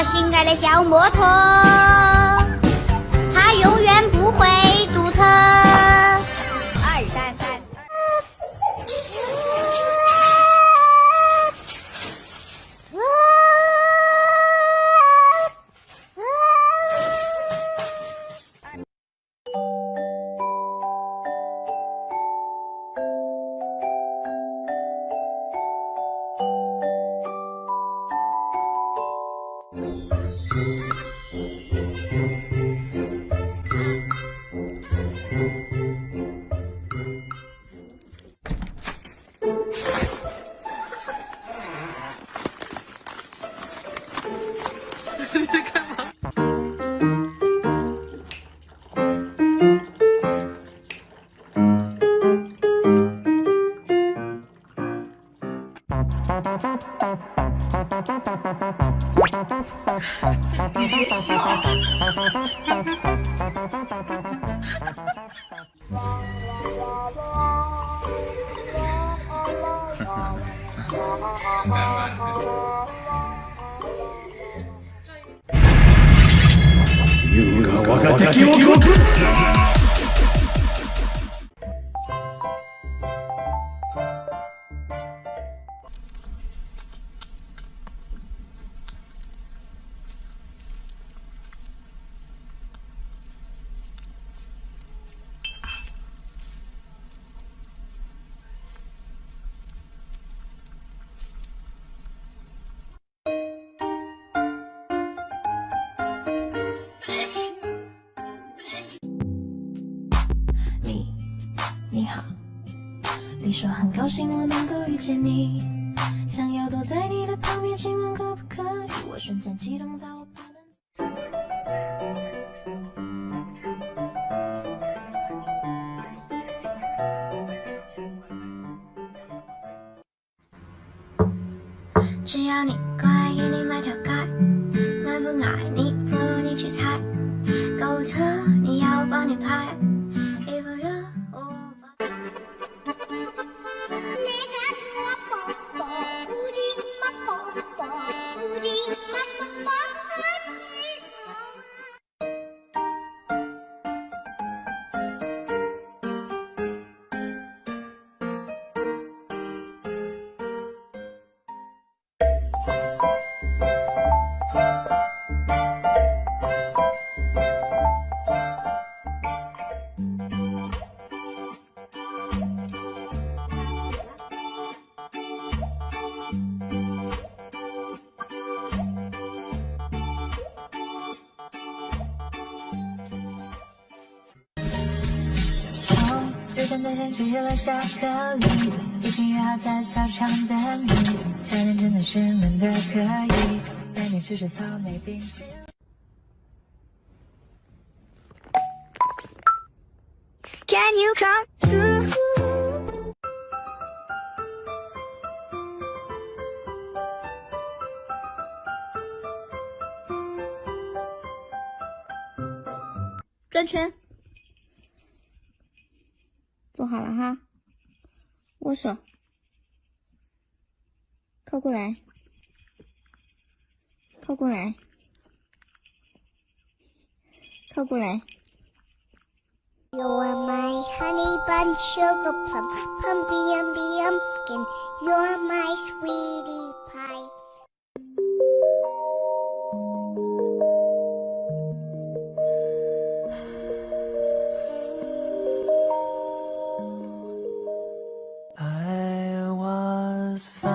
我心爱的小摩托，它永远不会堵车。二三三。你在干嘛？你别笑。優雅我が敵を食う。你好，你说很高兴我能够遇见你，想要躲在你的旁边，请问可不可以？我瞬间激动到我怕冷。只要你乖，给你买条街，爱不爱你不用你去猜，购物车你要帮你拍。日本的天气了下个雨，已经约好在操场等你。夏天真的是闷的可以，带你吃吃草莓冰淇淋。Can you come through？ 转圈。做好了哈，握手，靠过来，靠过来，靠过来。You are my honey bun, sugar plum, pumpy umby umpkin. You are my sweetie pie. I was fine.